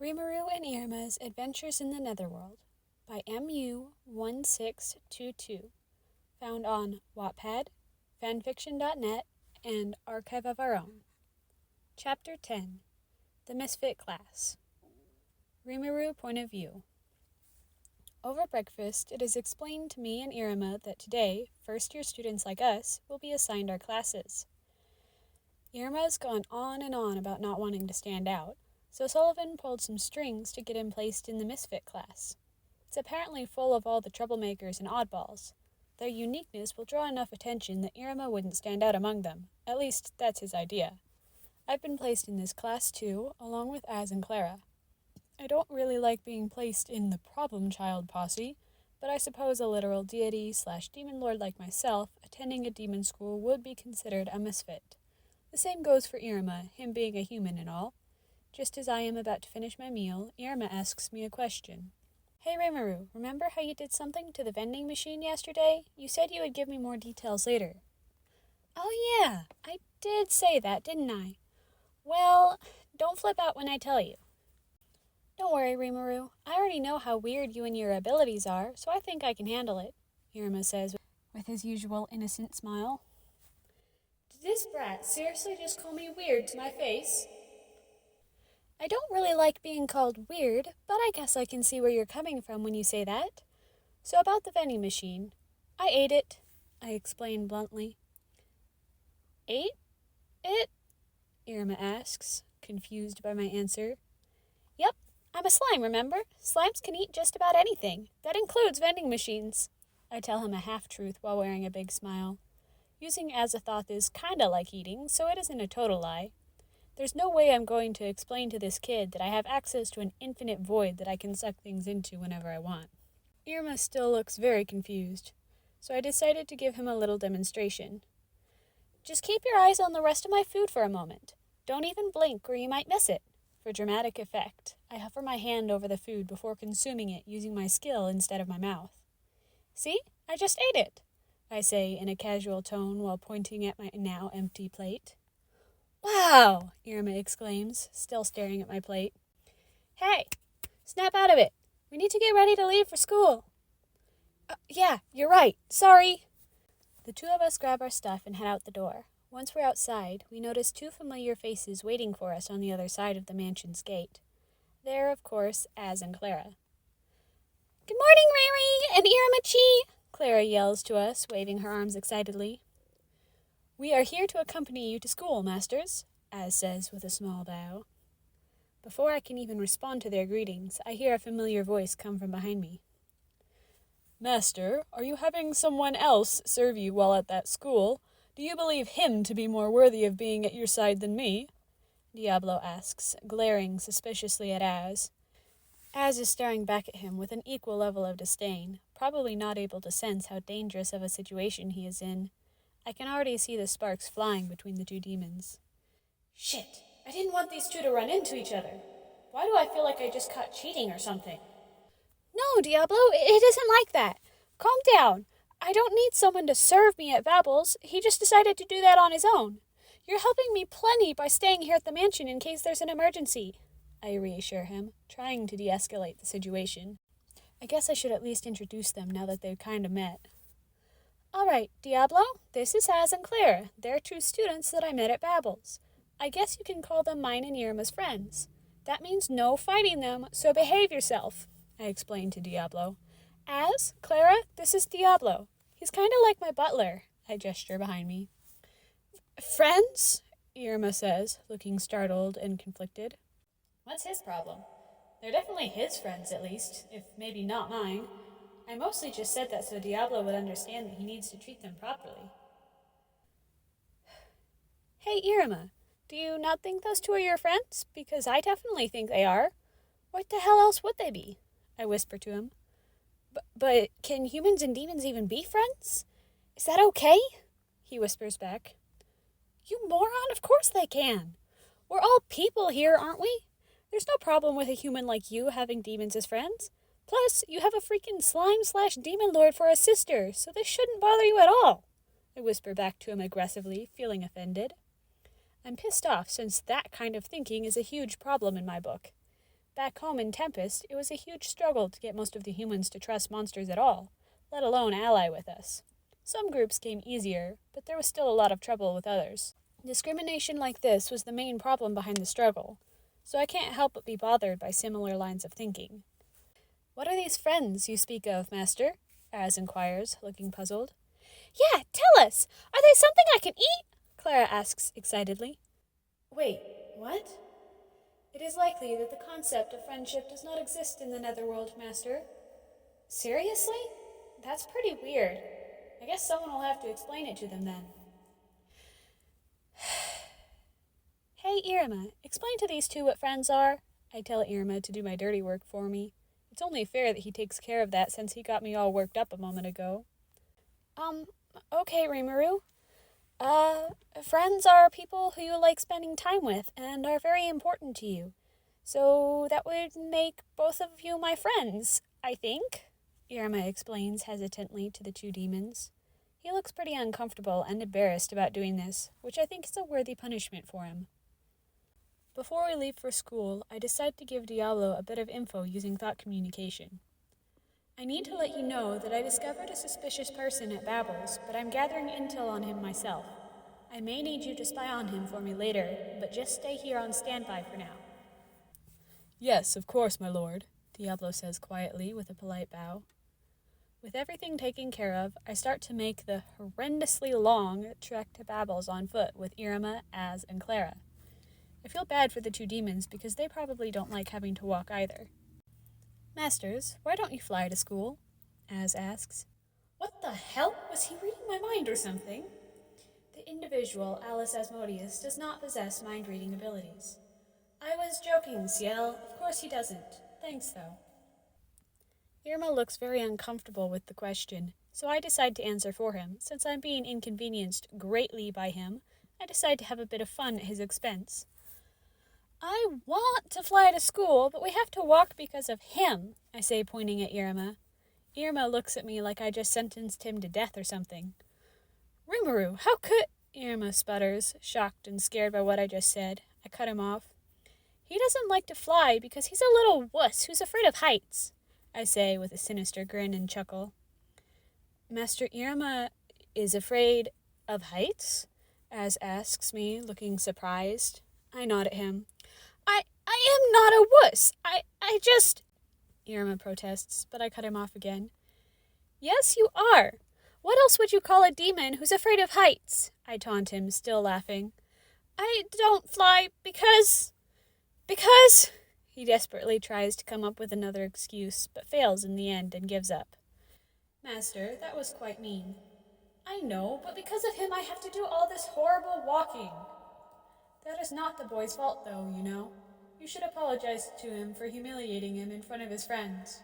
Rimuru and Iruma's Adventures in the Netherworld by MU1622, found on Wattpad, fanfiction.net, and Archive of Our Own. Chapter 10, The Misfit Class. Rimuru Point of View. Over breakfast, it is explained to me and Iruma that today, first-year students like us will be assigned our classes. Iruma's gone on and on about not wanting to stand out, so Sullivan pulled some strings to get him placed in the Misfit class. It's apparently full of all the troublemakers and oddballs. Their uniqueness will draw enough attention that Iruma wouldn't stand out among them. At least, that's his idea. I've been placed in this class too, along with Az and Clara. I don't really like being placed in the problem child posse, but I suppose a literal deity/demon lord like myself attending a demon school would be considered a misfit. The same goes for Iruma, him being a human and all. Just as I am about to finish my meal, Iruma asks me a question. Hey Rimuru, remember how you did something to the vending machine yesterday? You said you would give me more details later. Oh yeah, I did say that, didn't I? Well, don't flip out when I tell you. Don't worry, Rimuru. I already know how weird you and your abilities are, so I think I can handle it, Iruma says with his usual innocent smile. Did this brat seriously just call me weird to my face? I don't really like being called weird, but I guess I can see where you're coming from when you say that. So about the vending machine. I ate it, I explained bluntly. Ate it? Iruma asks, confused by my answer. Yep, I'm a slime, remember? Slimes can eat just about anything. That includes vending machines. I tell him a half-truth while wearing a big smile. Using Azathoth is kinda like eating, so it isn't a total lie. There's no way I'm going to explain to this kid that I have access to an infinite void that I can suck things into whenever I want. Iruma still looks very confused, so I decided to give him a little demonstration. Just keep your eyes on the rest of my food for a moment. Don't even blink or you might miss it. For dramatic effect, I hover my hand over the food before consuming it using my skill instead of my mouth. See? I just ate it, I say in a casual tone while pointing at my now empty plate. Wow! Iruma exclaims, still staring at my plate. Hey! Snap out of it! We need to get ready to leave for school! Yeah, you're right. Sorry! The two of us grab our stuff and head out the door. Once we're outside, we notice two familiar faces waiting for us on the other side of the mansion's gate. They're, of course, Az and Clara. Good morning, Riri and Iruma-chi! Clara yells to us, waving her arms excitedly. We are here to accompany you to school, masters, Az says with a small bow. Before I can even respond to their greetings, I hear a familiar voice come from behind me. Master, are you having someone else serve you while at that school? Do you believe him to be more worthy of being at your side than me? Diablo asks, glaring suspiciously at Az. Az is staring back at him with an equal level of disdain, probably not able to sense how dangerous of a situation he is in. I can already see the sparks flying between the two demons. Shit, I didn't want these two to run into each other. Why do I feel like I just caught cheating or something? No, Diablo, it isn't like that. Calm down. I don't need someone to serve me at Babel's. He just decided to do that on his own. You're helping me plenty by staying here at the mansion in case there's an emergency, I reassure him, trying to de-escalate the situation. I guess I should at least introduce them now that they've kinda met. All right, Diablo, this is Az and Clara. They're two students that I met at Babel's. I guess you can call them mine and Iruma's friends. That means no fighting them, so behave yourself, I explained to Diablo. Az, Clara, this is Diablo. He's kind of like my butler, I gesture behind me. Friends? Iruma says, looking startled and conflicted. What's his problem? They're definitely his friends, at least, if maybe not mine. I mostly just said that so Diablo would understand that he needs to treat them properly. Hey, Iruma, do you not think those two are your friends? Because I definitely think they are. What the hell else would they be? I whisper to him. But can humans and demons even be friends? Is that okay? He whispers back. You moron, of course they can. We're all people here, aren't we? There's no problem with a human like you having demons as friends. Plus, you have a freaking slime/demon lord for a sister, so this shouldn't bother you at all, I whisper back to him aggressively, feeling offended. I'm pissed off since that kind of thinking is a huge problem in my book. Back home in Tempest, it was a huge struggle to get most of the humans to trust monsters at all, let alone ally with us. Some groups came easier, but there was still a lot of trouble with others. Discrimination like this was the main problem behind the struggle, so I can't help but be bothered by similar lines of thinking. What are these friends you speak of, Master? Az inquires, looking puzzled. Yeah, tell us! Are they something I can eat? Clara asks excitedly. Wait, what? It is likely that the concept of friendship does not exist in the Netherworld, Master. Seriously? That's pretty weird. I guess someone will have to explain it to them then. Hey, Iruma, explain to these two what friends are. I tell Iruma to do my dirty work for me. It's only fair that he takes care of that since he got me all worked up a moment ago. Okay, Rimuru. Friends are people who you like spending time with and are very important to you. So that would make both of you my friends, I think, Iruma explains hesitantly to the two demons. He looks pretty uncomfortable and embarrassed about doing this, which I think is a worthy punishment for him. Before we leave for school, I decide to give Diablo a bit of info using thought communication. I need to let you know that I discovered a suspicious person at Babel's, but I'm gathering intel on him myself. I may need you to spy on him for me later, but just stay here on standby for now. Yes, of course, my lord, Diablo says quietly with a polite bow. With everything taken care of, I start to make the horrendously long trek to Babel's on foot with Iruma, Az, and Clara. I feel bad for the two demons because they probably don't like having to walk either. Masters, why don't you fly to school? Az asks. What the hell? Was he reading my mind or something? The individual, Alice Asmodeus, does not possess mind-reading abilities. I was joking, Ciel. Of course he doesn't. Thanks, though. Irma looks very uncomfortable with the question, so I decide to answer for him. Since I'm being inconvenienced greatly by him, I decide to have a bit of fun at his expense. I want to fly to school, but we have to walk because of him, I say, pointing at Irma. Irma looks at me like I just sentenced him to death or something. Rimuru, how could... Irma sputters, shocked and scared by what I just said. I cut him off. He doesn't like to fly because he's a little wuss who's afraid of heights, I say with a sinister grin and chuckle. Master Irma is afraid of heights? Az asks me, looking surprised. I nod at him. I am not a wuss. I just... Irma protests, but I cut him off again. Yes, you are. What else would you call a demon who's afraid of heights? I taunt him, still laughing. I don't fly because... He desperately tries to come up with another excuse, but fails in the end and gives up. Master, that was quite mean. I know, but because of him I have to do all this horrible walking. That is not the boy's fault, though, you know. You should apologize to him for humiliating him in front of his friends.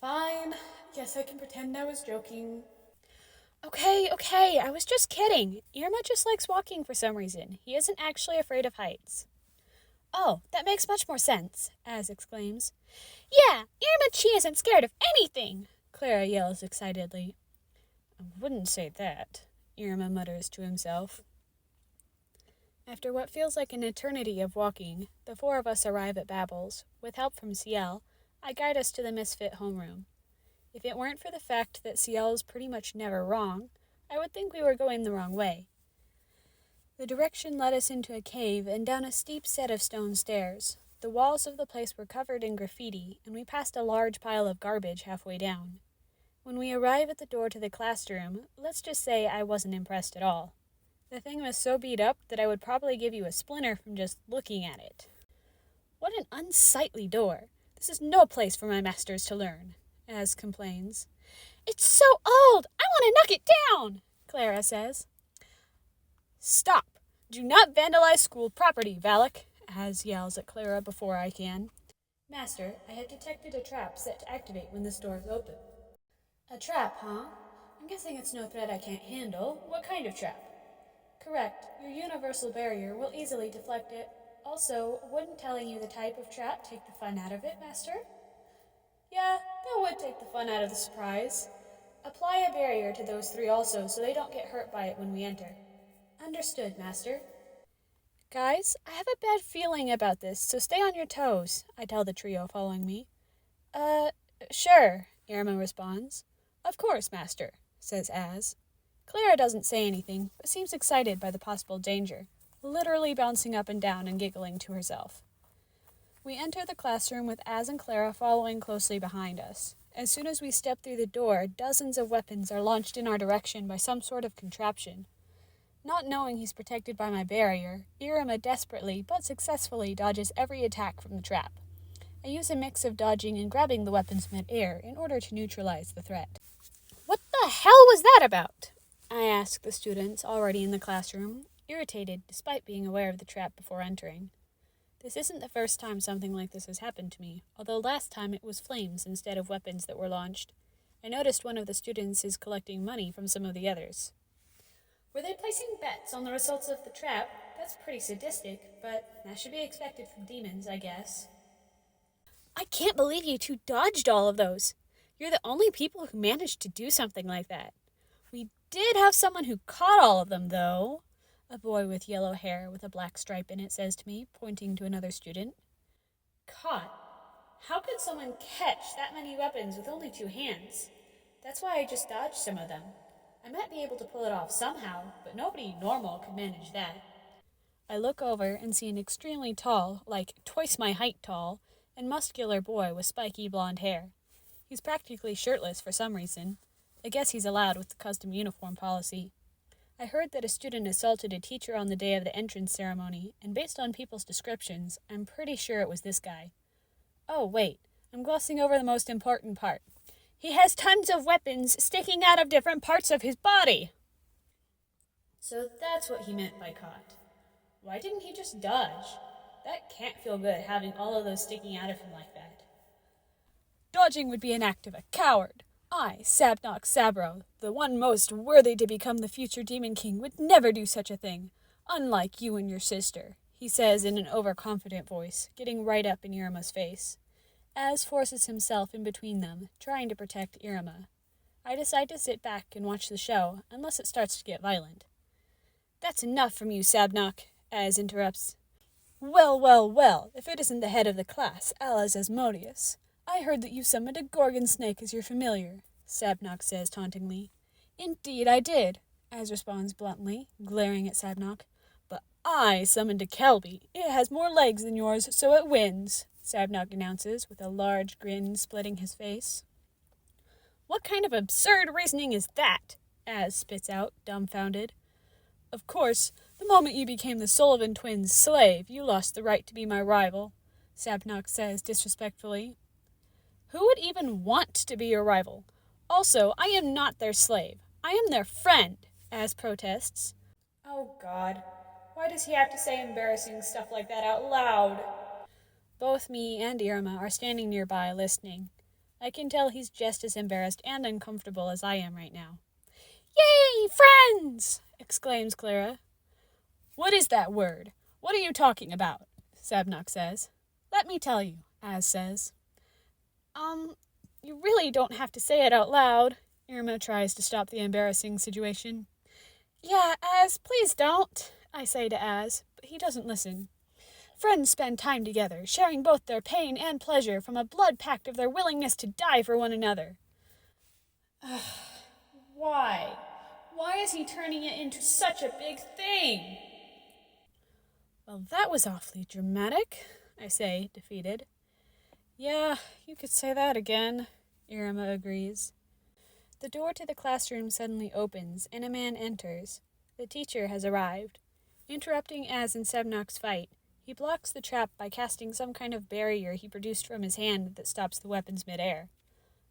Fine. Yes, I can pretend I was joking. Okay, I was just kidding. Irma just likes walking for some reason. He isn't actually afraid of heights. Oh, that makes much more sense, Az exclaims. Yeah, Irma Chi isn't scared of anything, Clara yells excitedly. I wouldn't say that, Irma mutters to himself. After what feels like an eternity of walking, the four of us arrive at Babel's. With help from Ciel, I guide us to the Misfit homeroom. If it weren't for the fact that Ciel is pretty much never wrong, I would think we were going the wrong way. The direction led us into a cave and down a steep set of stone stairs. The walls of the place were covered in graffiti, and we passed a large pile of garbage halfway down. When we arrive at the door to the classroom, let's just say I wasn't impressed at all. The thing was so beat up that I would probably give you a splinter from just looking at it. What an unsightly door. This is no place for my masters to learn, Az complains. It's so old! I want to knock it down, Clara says. Stop! Do not vandalize school property, Valak, Az yells at Clara before I can. Master, I have detected a trap set to activate when this door is open. A trap, huh? I'm guessing it's no threat I can't handle. What kind of trap? Correct. Your universal barrier will easily deflect it. Also, wouldn't telling you the type of trap take the fun out of it, Master? Yeah, that would take the fun out of the surprise. Apply a barrier to those three also so they don't get hurt by it when we enter. Understood, Master. Guys, I have a bad feeling about this, so stay on your toes, I tell the trio following me. Uh, sure, Iruma responds. Of course, Master, says Az. Clara doesn't say anything, but seems excited by the possible danger, literally bouncing up and down and giggling to herself. We enter the classroom with Az and Clara following closely behind us. As soon as we step through the door, dozens of weapons are launched in our direction by some sort of contraption. Not knowing he's protected by my barrier, Iruma desperately but successfully dodges every attack from the trap. I use a mix of dodging and grabbing the weapons mid-air in order to neutralize the threat. What the hell was that about? I ask the students already in the classroom, irritated despite being aware of the trap before entering. This isn't the first time something like this has happened to me, although last time it was flames instead of weapons that were launched. I noticed one of the students is collecting money from some of the others. Were they placing bets on the results of the trap? That's pretty sadistic, but that should be expected from demons, I guess. I can't believe you two dodged all of those. You're the only people who managed to do something like that. We did have someone who caught all of them, though. A boy with yellow hair with a black stripe in it says to me, pointing to another student. Caught? How could someone catch that many weapons with only 2 hands? That's why I just dodged some of them. I might be able to pull it off somehow, but nobody normal could manage that. I look over and see an extremely tall, like twice my height tall, and muscular boy with spiky blonde hair. He's practically shirtless for some reason. I guess he's allowed with the custom uniform policy. I heard that a student assaulted a teacher on the day of the entrance ceremony, and based on people's descriptions, I'm pretty sure it was this guy. Oh, wait, I'm glossing over the most important part. He has tons of weapons sticking out of different parts of his body. So that's what he meant by caught. Why didn't he just dodge? That can't feel good, having all of those sticking out of him like that. Dodging would be an act of a coward. I, Sabnock Sabro, the one most worthy to become the future Demon King, would never do such a thing, unlike you and your sister, he says in an overconfident voice, getting right up in Iruma's face. Az forces himself in between them, trying to protect Iruma. I decide to sit back and watch the show, unless it starts to get violent. That's enough from you, Sabnock, Az interrupts. Well, if it isn't the head of the class, Alas Asmodeus. I heard that you summoned a Gorgon snake as your familiar, Sabnock says tauntingly. Indeed I did, Az responds bluntly, glaring at Sabnock. But I summoned a Kelpie. It has more legs than yours, so it wins, Sabnock announces, with a large grin splitting his face. What kind of absurd reasoning is that? Az spits out, dumbfounded. Of course, the moment you became the Sullivan twins' slave, you lost the right to be my rival, Sabnock says disrespectfully. Who would even want to be your rival? Also, I am not their slave. I am their friend, Az protests. Oh God, why does he have to say embarrassing stuff like that out loud? Both me and Iruma are standing nearby listening. I can tell he's just as embarrassed and uncomfortable as I am right now. Yay, friends! Exclaims Clara. What is that word? What are you talking about? Sabnock says. Let me tell you, Az says. You really don't have to say it out loud. Iruma tries to stop the embarrassing situation. Yeah, Az, please don't, I say to Az, but he doesn't listen. Friends spend time together, sharing both their pain and pleasure from a blood pact of their willingness to die for one another. Why? Why is he turning it into such a big thing? Well, that was awfully dramatic, I say, defeated. Yeah, you could say that again, Iruma agrees. The door to the classroom suddenly opens, and a man enters. The teacher has arrived. Interrupting Az and Sabnock's fight, he blocks the trap by casting some kind of barrier he produced from his hand that stops the weapons midair.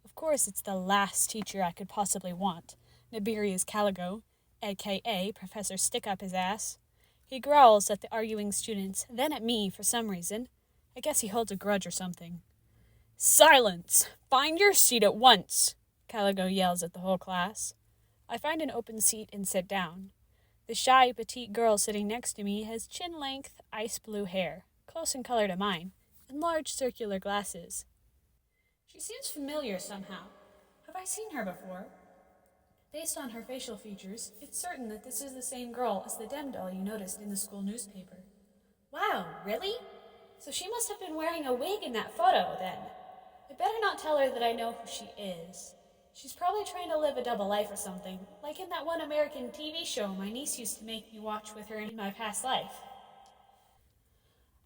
Of course, it's the last teacher I could possibly want, Nibirius Caligo, a.k.a. Professor Stick-Up-His-Ass. He growls at the arguing students, then at me for some reason. I guess he holds a grudge or something. Silence! Find your seat at once! Caligo yells at the whole class. I find an open seat and sit down. The shy, petite girl sitting next to me has chin-length, ice-blue hair, close in color to mine, and large circular glasses. She seems familiar somehow. Have I seen her before? Based on her facial features, it's certain that this is the same girl as the Dem doll you noticed in the school newspaper. Wow, really? So she must have been wearing a wig in that photo, then. I better not tell her that I know who she is. She's probably trying to live a double life or something, like in that one American TV show my niece used to make me watch with her in my past life.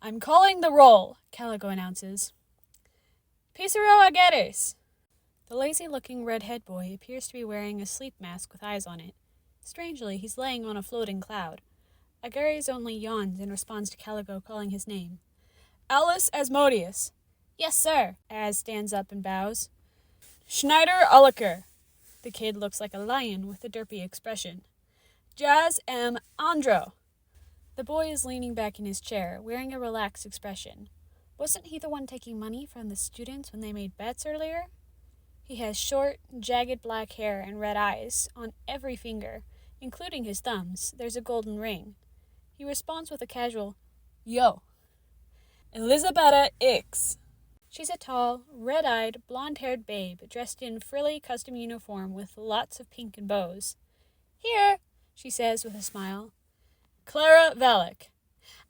I'm calling the roll, Calico announces. Pizarro Aguirres. The lazy-looking redhead boy appears to be wearing a sleep mask with eyes on it. Strangely, he's laying on a floating cloud. Aguirres only yawns and responds to Calico calling his name. Alice Asmodeus. Yes, sir. Az stands up and bows. Schneider Ulliker. The kid looks like a lion with a derpy expression. Jazz M. Andro. The boy is leaning back in his chair, wearing a relaxed expression. Wasn't he the one taking money from the students when they made bets earlier? He has short, jagged black hair and red eyes on every finger, including his thumbs. There's a golden ring. He responds with a casual, Yo. Elisabetta Ix. She's a tall, red-eyed, blonde-haired babe dressed in frilly custom uniform with lots of pink and bows. Here, she says with a smile. Clara Valek.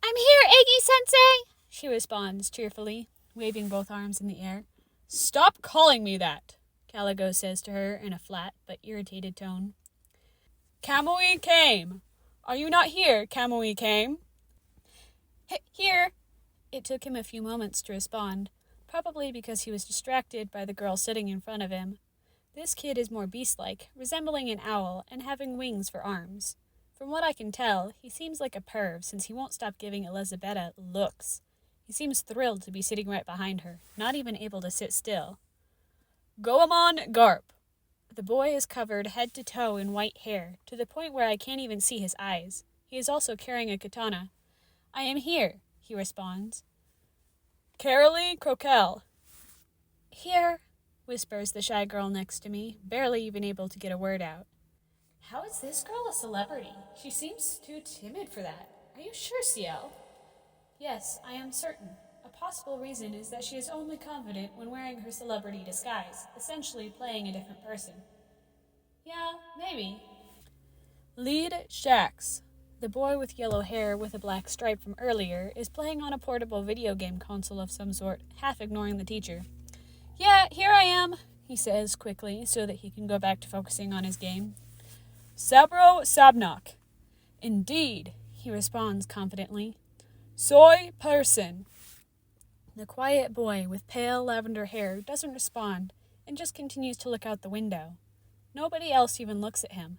I'm here, Iggy-sensei, she responds cheerfully, waving both arms in the air. Stop calling me that, Calico says to her in a flat but irritated tone. Kamui came. Are you not here, Kamui came? Here. It took him a few moments to respond, probably because he was distracted by the girl sitting in front of him. This kid is more beast-like, resembling an owl and having wings for arms. From what I can tell, he seems like a perv since he won't stop giving Elisabetta looks. He seems thrilled to be sitting right behind her, not even able to sit still. Goemon Garp. The boy is covered head to toe in white hair, to the point where I can't even see his eyes. He is also carrying a katana. I am here, he responds. Carolee Croquel. Here, whispers the shy girl next to me, barely even able to get a word out. How is this girl a celebrity? She seems too timid for that. Are you sure, CL? Yes, I am certain. A possible reason is that she is only confident when wearing her celebrity disguise, essentially playing a different person. Yeah, maybe. Lead Shax. The boy with yellow hair with a black stripe from earlier is playing on a portable video game console of some sort, half ignoring the teacher. Yeah, here I am, he says quickly so that he can go back to focusing on his game. Sabro Sabnok. Indeed, he responds confidently. Soy person. The quiet boy with pale lavender hair doesn't respond and just continues to look out the window. Nobody else even looks at him.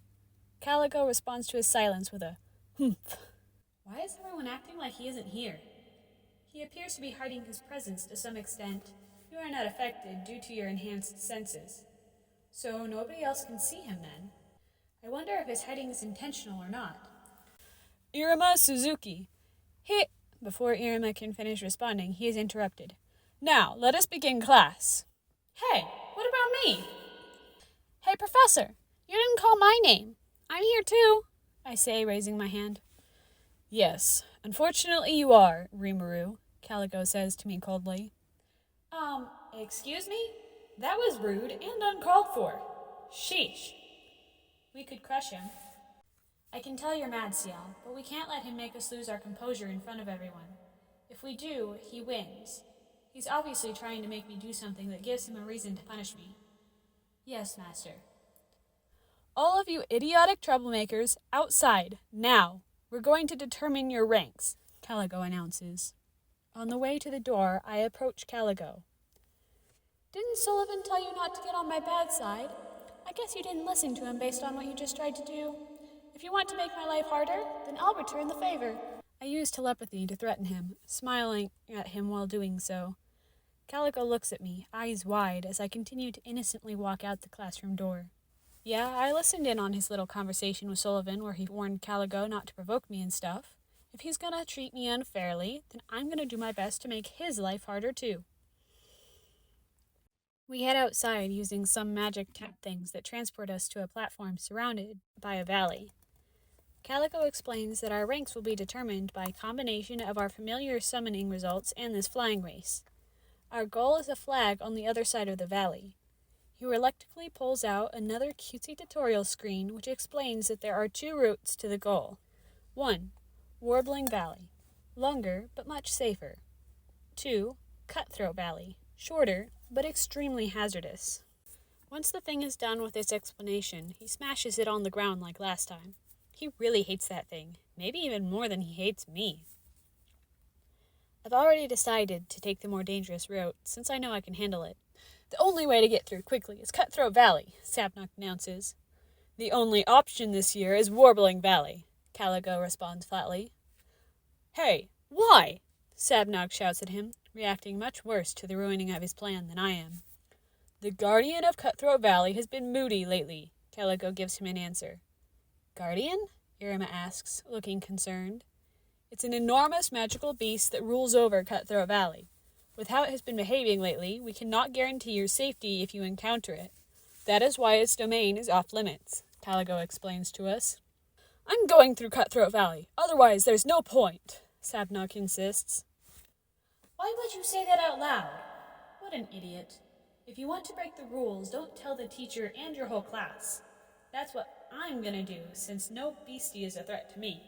Calico responds to his silence with a humph. Why is everyone acting like he isn't here? He appears to be hiding his presence to some extent. You are not affected due to your enhanced senses. So nobody else can see him then. I wonder if his hiding is intentional or not. Iruma Suzuki. Before Iruma can finish responding, he is interrupted. Now, let us begin class. Hey, what about me? Hey, Professor, you didn't call my name. I'm here too, I say, raising my hand. Yes, unfortunately you are, Rimuru, Calico says to me coldly. Excuse me? That was rude and uncalled for. Sheesh. We could crush him. I can tell you're mad, Ciel, but we can't let him make us lose our composure in front of everyone. If we do, he wins. He's obviously trying to make me do something that gives him a reason to punish me. Yes, Master. All of you idiotic troublemakers, outside, now. We're going to determine your ranks, Calico announces. On the way to the door, I approach Calico. Didn't Sullivan tell you not to get on my bad side? I guess you didn't listen to him based on what you just tried to do. If you want to make my life harder, then I'll return the favor. I use telepathy to threaten him, smiling at him while doing so. Calico looks at me, eyes wide, as I continue to innocently walk out the classroom door. Yeah, I listened in on his little conversation with Sullivan where he warned Calico not to provoke me and stuff. If he's gonna treat me unfairly, then I'm gonna do my best to make his life harder too. We head outside using some magic tap things that transport us to a platform surrounded by a valley. Calico explains that our ranks will be determined by a combination of our familiar summoning results and this flying race. Our goal is a flag on the other side of the valley. He reluctantly pulls out another cutesy tutorial screen which explains that there are 2 routes to the goal. 1. Warbling Valley. Longer, but much safer. 2. Cutthroat Valley. Shorter, but extremely hazardous. Once the thing is done with its explanation, he smashes it on the ground like last time. He really hates that thing, maybe even more than he hates me. I've already decided to take the more dangerous route, since I know I can handle it. The only way to get through quickly is Cutthroat Valley, Sabnock announces. The only option this year is Warbling Valley, Caligo responds flatly. Hey, why? Sabnock shouts at him, reacting much worse to the ruining of his plan than I am. The Guardian of Cutthroat Valley has been moody lately, Caligo gives him an answer. Guardian? Iruma asks, looking concerned. It's an enormous magical beast that rules over Cutthroat Valley. With how it has been behaving lately, we cannot guarantee your safety if you encounter it. That is why its domain is off limits, Caligo explains to us. I'm going through Cutthroat Valley, otherwise there's no point, Sabnock insists. Why would you say that out loud? What an idiot. If you want to break the rules, don't tell the teacher and your whole class. That's what I'm gonna do, since no beastie is a threat to me.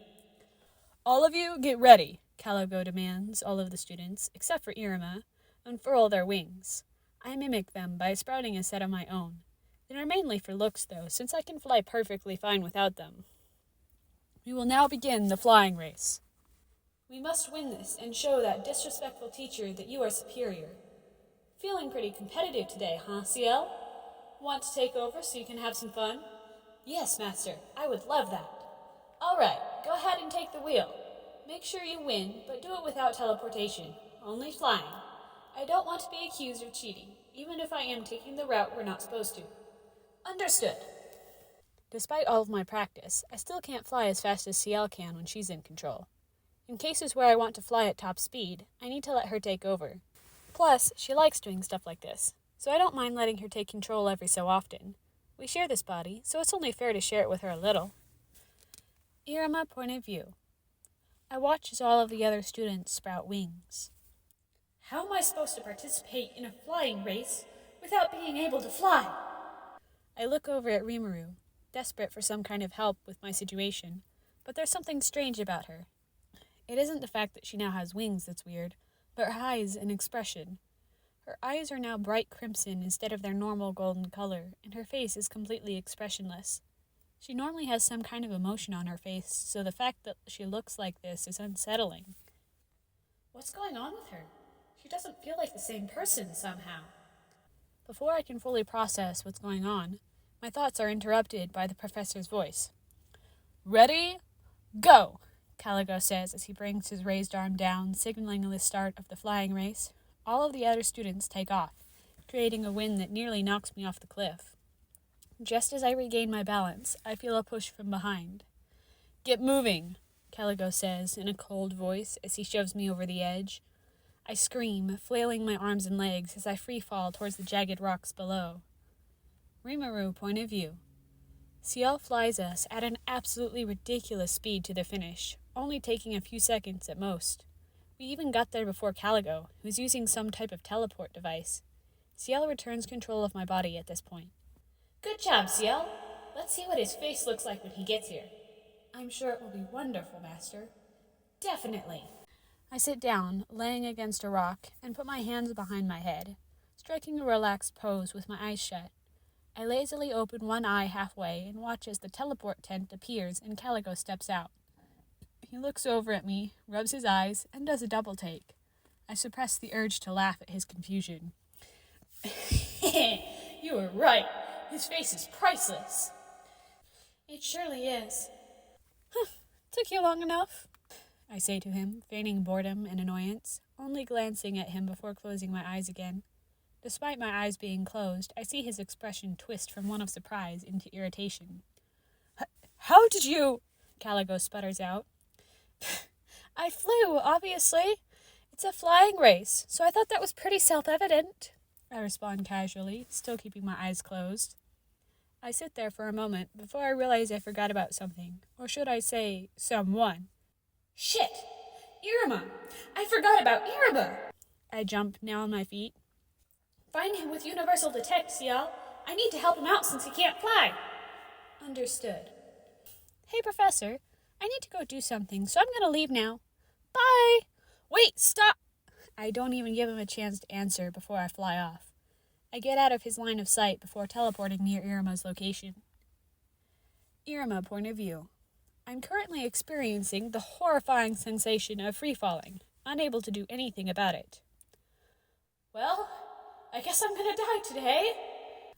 All of you get ready, Caligo demands all of the students, except for Iruma, unfurl their wings. I mimic them by sprouting a set of my own. They are mainly for looks, though, since I can fly perfectly fine without them. We will now begin the flying race. We must win this and show that disrespectful teacher that you are superior. Feeling pretty competitive today, huh, CL? Want to take over so you can have some fun? Yes, Master, I would love that. All right, go ahead and take the wheel. Make sure you win, but do it without teleportation, only flying. I don't want to be accused of cheating, even if I am taking the route we're not supposed to. Understood. Despite all of my practice, I still can't fly as fast as CL can when she's in control. In cases where I want to fly at top speed, I need to let her take over. Plus, she likes doing stuff like this, so I don't mind letting her take control every so often. We share this body, so it's only fair to share it with her a little. Iruma point of view. I watch as all of the other students sprout wings. How am I supposed to participate in a flying race without being able to fly? I look over at Rimuru, desperate for some kind of help with my situation, but there's something strange about her. It isn't the fact that she now has wings that's weird, but her eyes and expression. Her eyes are now bright crimson instead of their normal golden color, and her face is completely expressionless. She normally has some kind of emotion on her face, so the fact that she looks like this is unsettling. What's going on with her? She doesn't feel like the same person somehow. Before I can fully process what's going on, my thoughts are interrupted by the professor's voice. Ready? Go! Caligo says as he brings his raised arm down, signaling the start of the flying race. All of the other students take off, creating a wind that nearly knocks me off the cliff. Just as I regain my balance, I feel a push from behind. Get moving, Caligo says in a cold voice as he shoves me over the edge. I scream, flailing my arms and legs as I free fall towards the jagged rocks below. Rimuru point of view. CL flies us at an absolutely ridiculous speed to the finish, only taking a few seconds at most. We even got there before Caligo, who's using some type of teleport device. CL returns control of my body at this point. Good job, CL. Let's see what his face looks like when he gets here. I'm sure it will be wonderful, Master. Definitely. I sit down, laying against a rock, and put my hands behind my head, striking a relaxed pose with my eyes shut. I lazily open one eye halfway and watch as the teleport tent appears and Caligo steps out. He looks over at me, rubs his eyes, and does a double take. I suppress the urge to laugh at his confusion. You were right. His face is priceless. It surely is. Took you long enough, I say to him, feigning boredom and annoyance, only glancing at him before closing my eyes again. Despite my eyes being closed, I see his expression twist from one of surprise into irritation. How did you... Caligo sputters out. I flew, obviously. It's a flying race, so I thought that was pretty self-evident, I respond casually, still keeping my eyes closed. I sit there for a moment before I realize I forgot about something, or should I say, someone. Shit! Iruma! I forgot about Iruma! I jump, now on my feet. Find him with Universal Detect, CL. I need to help him out since he can't fly. Understood. Hey, Professor. I need to go do something, so I'm going to leave now. Bye! Wait, stop! I don't even give him a chance to answer before I fly off. I get out of his line of sight before teleporting near Iruma's location. Iruma point of view. I'm currently experiencing the horrifying sensation of free-falling, unable to do anything about it. Well, I guess I'm gonna die today.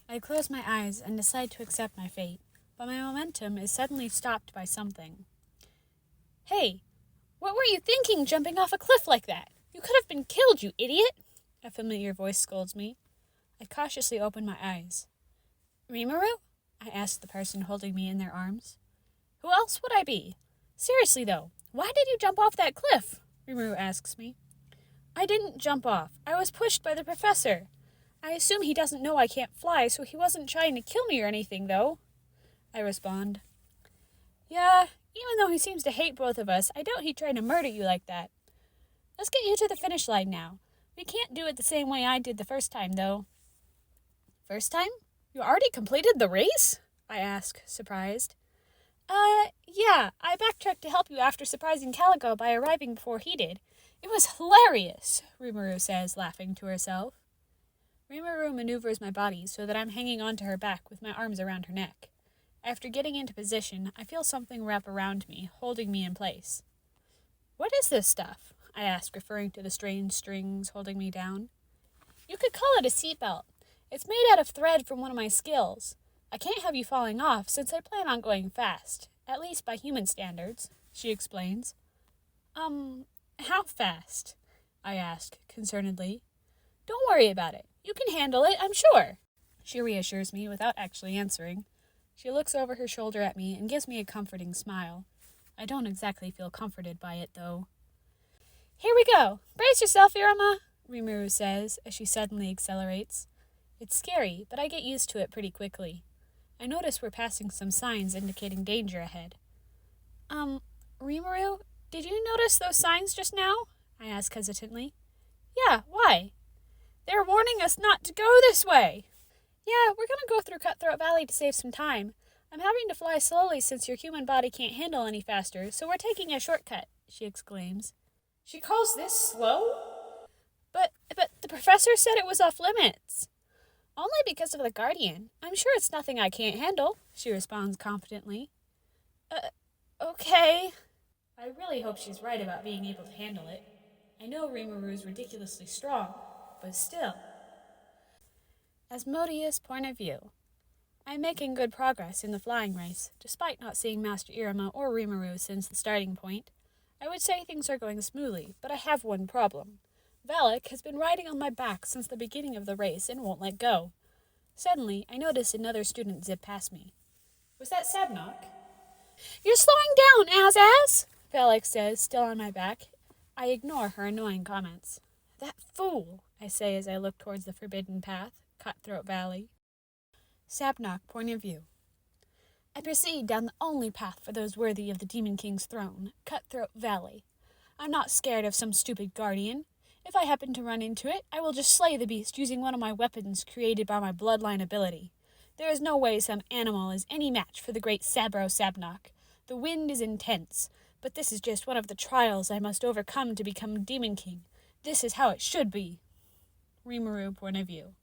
I close my eyes and decide to accept my fate, but my momentum is suddenly stopped by something. Hey, what were you thinking jumping off a cliff like that? You could have been killed, you idiot! A familiar voice scolds me. I cautiously open my eyes. Rimuru? I ask the person holding me in their arms. Who else would I be? Seriously though, why did you jump off that cliff? Rimuru asks me. I didn't jump off. I was pushed by the professor. I assume he doesn't know I can't fly, so he wasn't trying to kill me or anything, though. I respond. Yeah, even though he seems to hate both of us, I doubt he'd try to murder you like that. Let's get you to the finish line now. We can't do it the same way I did the first time, though. First time? You already completed the race? I ask, surprised. Yeah, I backtracked to help you after surprising Calico by arriving before he did. It was hilarious, Rimuru says, laughing to herself. Rimuru maneuvers my body so that I'm hanging onto her back with my arms around her neck. After getting into position, I feel something wrap around me, holding me in place. What is this stuff? I ask, referring to the strange strings holding me down. You could call it a seatbelt. It's made out of thread from one of my skills. I can't have you falling off since I plan on going fast, at least by human standards, she explains. How fast? I ask, concernedly. Don't worry about it. You can handle it, I'm sure. She reassures me without actually answering. She looks over her shoulder at me and gives me a comforting smile. I don't exactly feel comforted by it, though. Here we go. Brace yourself, Iruma, Rimuru says as she suddenly accelerates. It's scary, but I get used to it pretty quickly. I notice we're passing some signs indicating danger ahead. Rimuru, did you notice those signs just now? I ask hesitantly. Yeah, why? They're warning us not to go this way. Yeah, we're gonna go through Cutthroat Valley to save some time. I'm having to fly slowly since your human body can't handle any faster, so we're taking a shortcut, she exclaims. She calls this slow? But the professor said it was off limits. Only because of the Guardian. I'm sure it's nothing I can't handle, she responds confidently. Okay. I really hope she's right about being able to handle it. I know Rimuru's ridiculously strong, but still. Asmodeus' point of view. I'm making good progress in the flying race, despite not seeing Master Iruma or Rimuru since the starting point. I would say things are going smoothly, but I have one problem. Valak has been riding on my back since the beginning of the race and won't let go. Suddenly, I notice another student zip past me. Was that Sabnock? You're slowing down, Az! Valak says, still on my back. I ignore her annoying comments. That fool, I say as I look towards the forbidden path, Cutthroat Valley. Sabnock point of view. I proceed down the only path for those worthy of the Demon King's throne, Cutthroat Valley. I'm not scared of some stupid guardian. If I happen to run into it, I will just slay the beast using one of my weapons created by my bloodline ability. There is no way some animal is any match for the great Sabro Sabnock. The wind is intense, but this is just one of the trials I must overcome to become Demon King. This is how it should be. Rimuru point of view.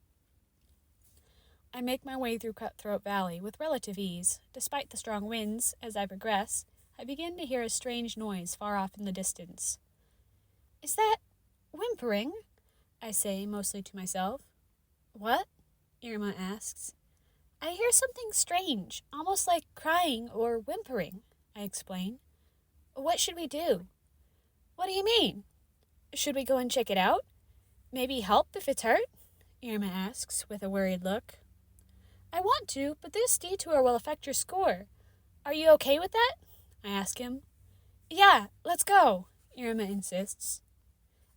I make my way through Cutthroat Valley with relative ease. Despite the strong winds, as I progress, I begin to hear a strange noise far off in the distance. Is that whimpering? I say, mostly to myself. What? Iruma asks. I hear something strange, almost like crying or whimpering, I explain. What should we do? What do you mean? Should we go and check it out? Maybe help if it's hurt? Iruma asks, with a worried look. I want to, but this detour will affect your score. Are you okay with that? I ask him. Yeah, let's go, Iruma insists.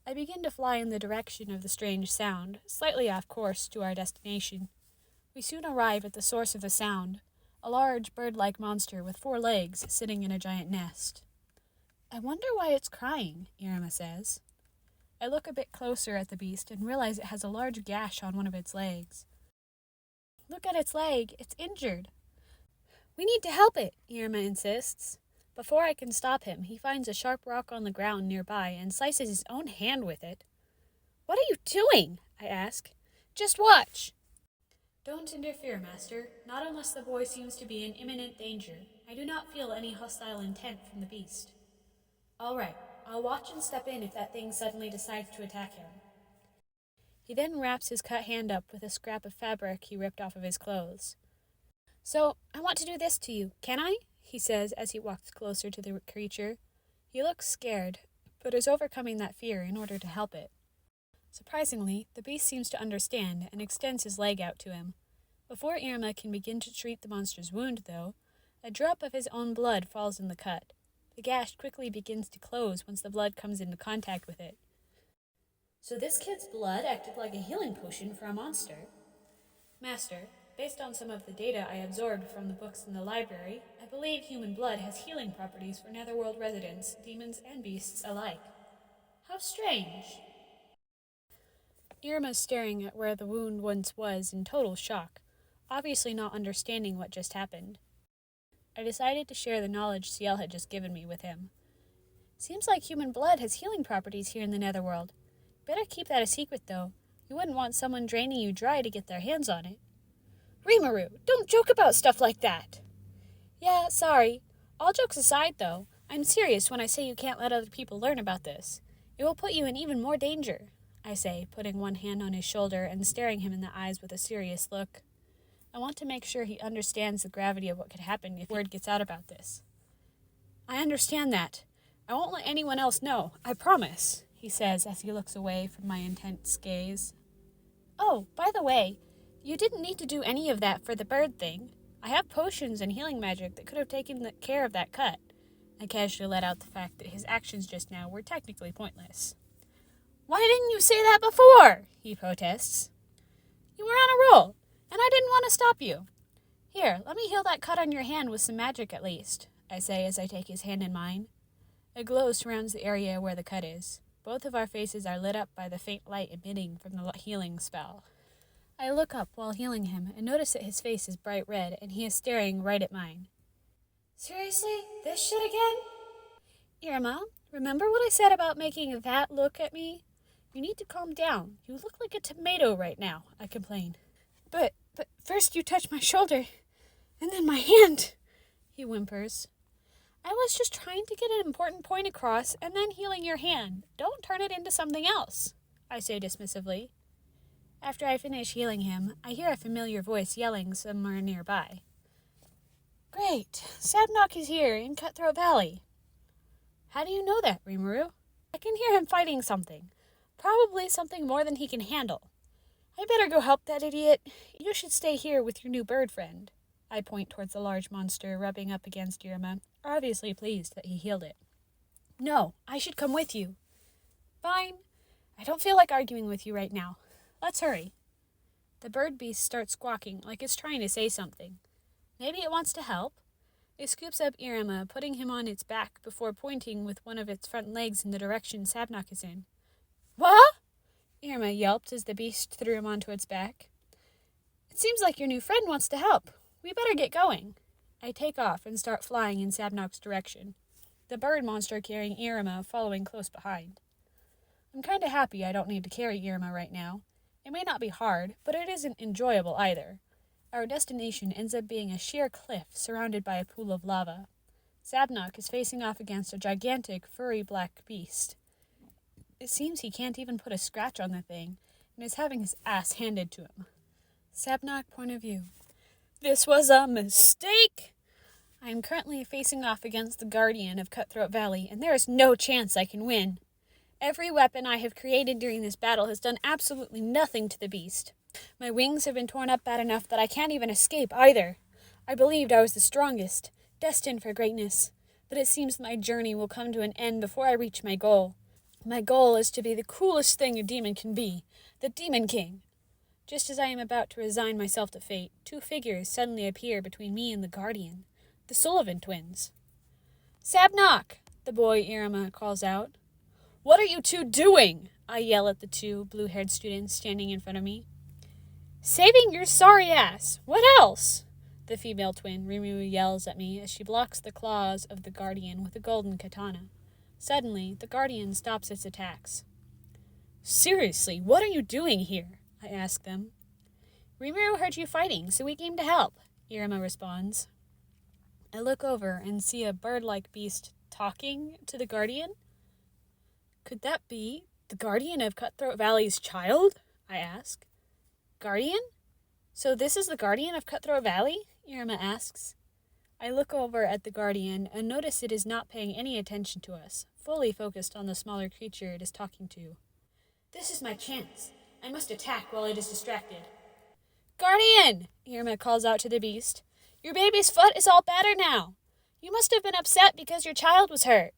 I begin to fly in the direction of the strange sound, slightly off course to our destination. We soon arrive at the source of the sound, a large bird-like monster with 4 legs sitting in a giant nest. I wonder why it's crying, Iruma says. I look a bit closer at the beast and realize it has a large gash on one of its legs. Look at its leg, it's injured. We need to help it, Iruma insists. Before I can stop him, he finds a sharp rock on the ground nearby and slices his own hand with it. "What are you doing?" I ask. "Just watch." "Don't interfere, Master. Not unless the boy seems to be in imminent danger. I do not feel any hostile intent from the beast." "All right. I'll watch and step in if that thing suddenly decides to attack him." He then wraps his cut hand up with a scrap of fabric he ripped off of his clothes. "So, I want to do this to you, can I?" he says as he walks closer to the creature. He looks scared, but is overcoming that fear in order to help it. Surprisingly, the beast seems to understand and extends his leg out to him. Before Iruma can begin to treat the monster's wound, though, a drop of his own blood falls in the cut. The gash quickly begins to close once the blood comes into contact with it. "So this kid's blood acted like a healing potion for a monster?" "Master, based on some of the data I absorbed from the books in the library, I believe human blood has healing properties for Netherworld residents, demons and beasts alike." "How strange." Iruma's staring at where the wound once was in total shock, obviously not understanding what just happened. I decided to share the knowledge Ciel had just given me with him. "Seems like human blood has healing properties here in the Netherworld. Better keep that a secret, though. You wouldn't want someone draining you dry to get their hands on it." "Rimuru, don't joke about stuff like that." "Yeah, sorry. All jokes aside, though, I'm serious when I say you can't let other people learn about this. It will put you in even more danger," I say, putting one hand on his shoulder and staring him in the eyes with a serious look. I want to make sure he understands the gravity of what could happen if word gets out about this. "I understand that. I won't let anyone else know, I promise," he says as he looks away from my intense gaze. "Oh, by the way, you didn't need to do any of that for the bird thing. I have potions and healing magic that could have taken care of that cut." I casually let out the fact that his actions just now were technically pointless. "Why didn't you say that before?" he protests. "You were on a roll, and I didn't want to stop you. Here, let me heal that cut on your hand with some magic at least," I say as I take his hand in mine. A glow surrounds the area where the cut is. Both of our faces are lit up by the faint light emitting from the healing spell. I look up while healing him and notice that his face is bright red and he is staring right at mine. "Seriously? This shit again?" "Iruma, remember what I said about making that look at me? You need to calm down. You look like a tomato right now," I complain. But first you touch my shoulder, and then my hand," he whimpers. "I was just trying to get an important point across and then healing your hand. Don't turn it into something else," I say dismissively. After I finish healing him, I hear a familiar voice yelling somewhere nearby. "Great! Sabnok is here in Cutthroat Valley." "How do you know that, Rimuru?" "I can hear him fighting something. Probably something more than he can handle. I better go help that idiot. You should stay here with your new bird friend." I point towards the large monster rubbing up against Iruma, obviously pleased that he healed it. "No, I should come with you." "Fine. I don't feel like arguing with you right now. Let's hurry." The bird beast starts squawking like it's trying to say something. Maybe it wants to help. It scoops up Iruma, putting him on its back before pointing with one of its front legs in the direction Sabnok is in. "What?" Iruma yelped as the beast threw him onto its back. "It seems like your new friend wants to help. We better get going." I take off and start flying in Sabnok's direction, the bird monster carrying Iruma following close behind. I'm kinda happy I don't need to carry Iruma right now. It may not be hard, but it isn't enjoyable either. Our destination ends up being a sheer cliff surrounded by a pool of lava. Sabnok is facing off against a gigantic, furry black beast. It seems he can't even put a scratch on the thing, and is having his ass handed to him. Sabnok point of view. "This was a mistake." I am currently facing off against the Guardian of Cutthroat Valley, and there is no chance I can win. Every weapon I have created during this battle has done absolutely nothing to the beast. My wings have been torn up bad enough that I can't even escape either. I believed I was the strongest, destined for greatness, but it seems my journey will come to an end before I reach my goal. My goal is to be the coolest thing a demon can be, the Demon King. Just as I am about to resign myself to fate, two figures suddenly appear between me and the Guardian, the Sullivan twins. "Sabnok!" the boy Iruma calls out. "What are you two doing?" I yell at the two blue-haired students standing in front of me. "Saving your sorry ass. What else?" the female twin, Rimuru yells at me as she blocks the claws of the guardian with a golden katana. Suddenly, the guardian stops its attacks. Seriously, what are you doing here? I ask them. Rimuru heard you fighting, so we came to help, Iruma responds. I look over and see a bird-like beast talking to the guardian. Could that be the guardian of Cutthroat Valley's child? I ask. Guardian? So this is the guardian of Cutthroat Valley? Iruma asks. I look over at the guardian and notice it is not paying any attention to us, fully focused on the smaller creature it is talking to. This is my chance. I must attack while it is distracted. Guardian! Iruma calls out to the beast. Your baby's foot is all better now. You must have been upset because your child was hurt.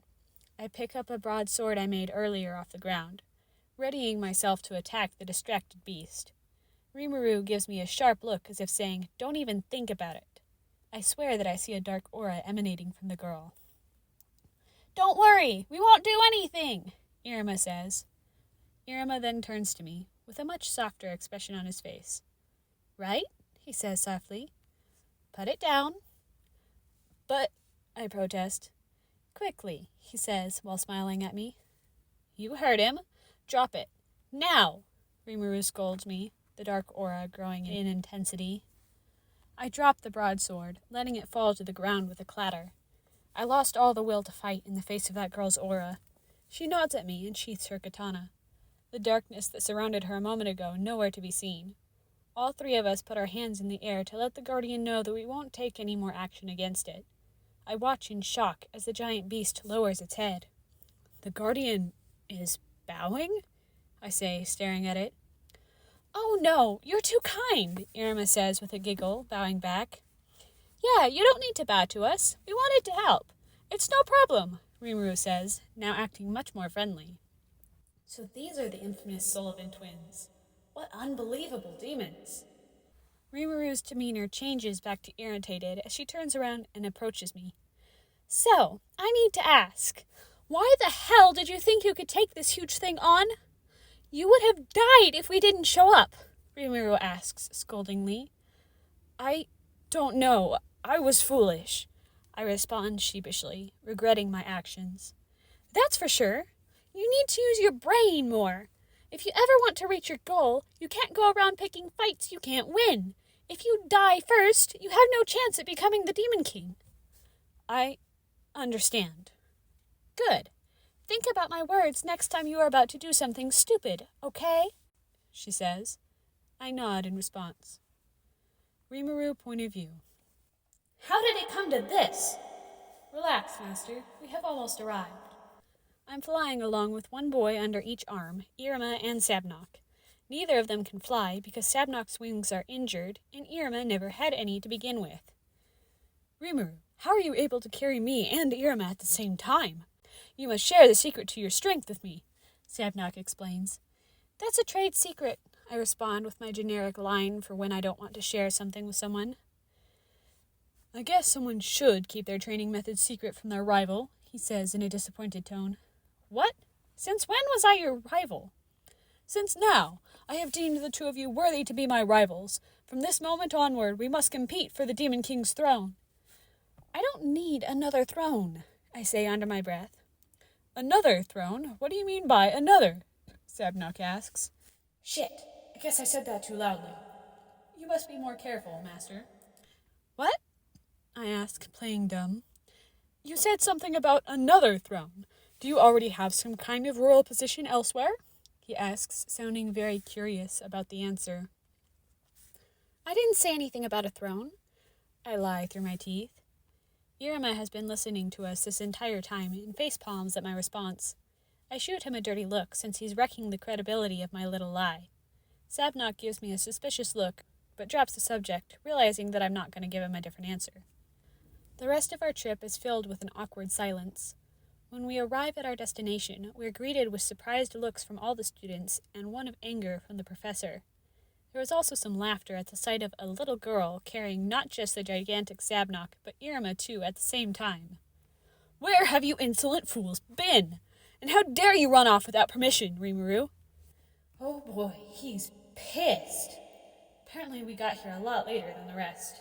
I pick up a broadsword I made earlier off the ground, readying myself to attack the distracted beast. Rimuru gives me a sharp look as if saying, don't even think about it. I swear that I see a dark aura emanating from the girl. Don't worry, we won't do anything, Iruma says. Iruma then turns to me, with a much softer expression on his face. Right? He says softly. Put it down. But, I protest. Quickly, he says, while smiling at me. You heard him. Drop it. Now! Rimuru scolds me, the dark aura growing in intensity. I drop the broadsword, letting it fall to the ground with a clatter. I lost all the will to fight in the face of that girl's aura. She nods at me and sheaths her katana. The darkness that surrounded her a moment ago nowhere to be seen. All three of us put our hands in the air to let the guardian know that we won't take any more action against it. I watch in shock as the giant beast lowers its head. The guardian is bowing? I say, staring at it. Oh no, you're too kind, Iruma says with a giggle, bowing back. Yeah, you don't need to bow to us. We wanted to help. It's no problem, Rimuru says, now acting much more friendly. So these are the infamous Sullivan twins. What unbelievable demons! Rimuru's demeanor changes back to irritated as she turns around and approaches me. So, I need to ask, why the hell did you think you could take this huge thing on? You would have died if we didn't show up, Rimuru asks scoldingly. I don't know. I was foolish, I respond sheepishly, regretting my actions. That's for sure. You need to use your brain more. If you ever want to reach your goal, you can't go around picking fights you can't win. If you die first, you have no chance at becoming the Demon King. I understand. Good. Think about my words next time you are about to do something stupid, okay? She says. I nod in response. Rimuru point of view. How did it come to this? Relax, Master. We have almost arrived. I'm flying along with one boy under each arm, Iruma and Sabnok. Neither of them can fly because Sabnok's wings are injured, and Iruma never had any to begin with. Rimuru, how are you able to carry me and Iruma at the same time? You must share the secret to your strength with me, Sabnok explains. That's a trade secret, I respond with my generic line for when I don't want to share something with someone. I guess someone should keep their training methods secret from their rival, he says in a disappointed tone. What? Since when was I your rival? Since now. I have deemed the two of you worthy to be my rivals. From this moment onward, we must compete for the Demon King's throne. I don't need another throne, I say under my breath. Another throne? What do you mean by another? Sabnok asks. Shit, I guess I said that too loudly. You must be more careful, Master. What? I ask, playing dumb. You said something about another throne. Do you already have some kind of royal position elsewhere? He asks, sounding very curious about the answer. I didn't say anything about a throne. I lie through my teeth. Iruma has been listening to us this entire time and face palms at my response. I shoot him a dirty look since he's wrecking the credibility of my little lie. Sabnok gives me a suspicious look, but drops the subject, realizing that I'm not going to give him a different answer. The rest of our trip is filled with an awkward silence. When we arrive at our destination, we're greeted with surprised looks from all the students and one of anger from the professor. There was also some laughter at the sight of a little girl carrying not just the gigantic Sabnok, but Iruma too at the same time. Where have you insolent fools been? And how dare you run off without permission, Rimuru? Oh boy, he's pissed. Apparently we got here a lot later than the rest.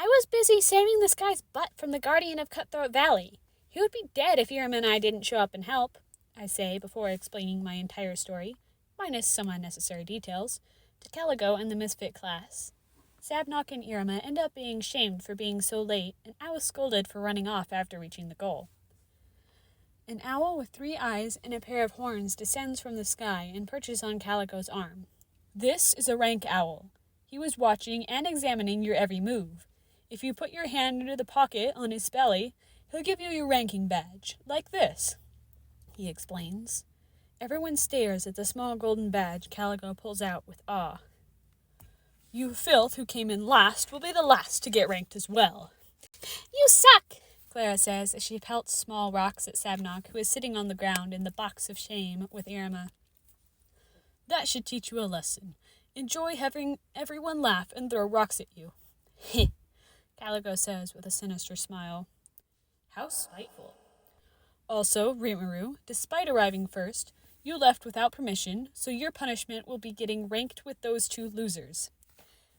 I was busy saving this guy's butt from the Guardian of Cutthroat Valley. He would be dead if Iruma and I didn't show up and help, I say before explaining my entire story, minus some unnecessary details, to Caligo and the Misfit class. Sabnock and Iruma end up being shamed for being so late, and I was scolded for running off after reaching the goal. An owl with 3 eyes and a pair of horns descends from the sky and perches on Caligo's arm. This is a rank owl. He was watching and examining your every move. If you put your hand into the pocket on his belly, he'll give you your ranking badge, like this, he explains. Everyone stares at the small golden badge Caligo pulls out with awe. You filth who came in last will be the last to get ranked as well. You suck, Clara says as she pelts small rocks at Sabnock, who is sitting on the ground in the box of shame with Iruma. That should teach you a lesson. Enjoy having everyone laugh and throw rocks at you. Heh, Caligo says with a sinister smile. How spiteful. Also, Rimuru, despite arriving first, you left without permission, so your punishment will be getting ranked with those 2 losers.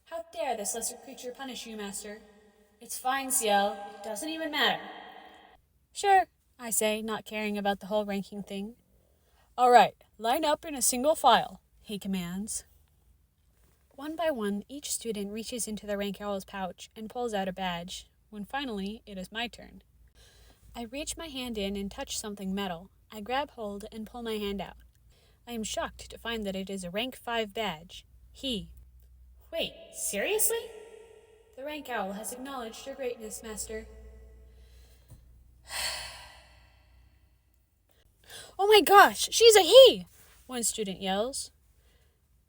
How dare this lesser creature punish you, Master? It's fine, Ciel. It doesn't even matter. Sure, I say, not caring about the whole ranking thing. All right, line up in a single file, he commands. One by one, each student reaches into the rank owl's pouch and pulls out a badge, when finally it is my turn. I reach my hand in and touch something metal. I grab hold and pull my hand out. I am shocked to find that it is a rank 5 badge. Wait, seriously? The rank owl has acknowledged your greatness, Master. Oh my gosh, she's a he! One student yells.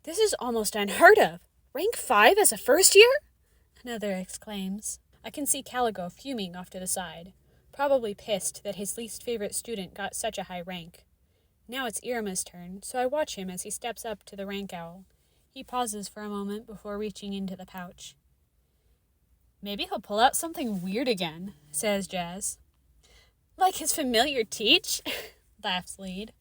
This is almost unheard of. Rank 5 as a first year? Another exclaims. I can see Caligo fuming off to the side, probably pissed that his least favorite student got such a high rank. Now it's Iruma's turn, so I watch him as he steps up to the rank owl. He pauses for a moment before reaching into the pouch. Maybe he'll pull out something weird again, says Jazz. Like his familiar teach? Laughs Lead.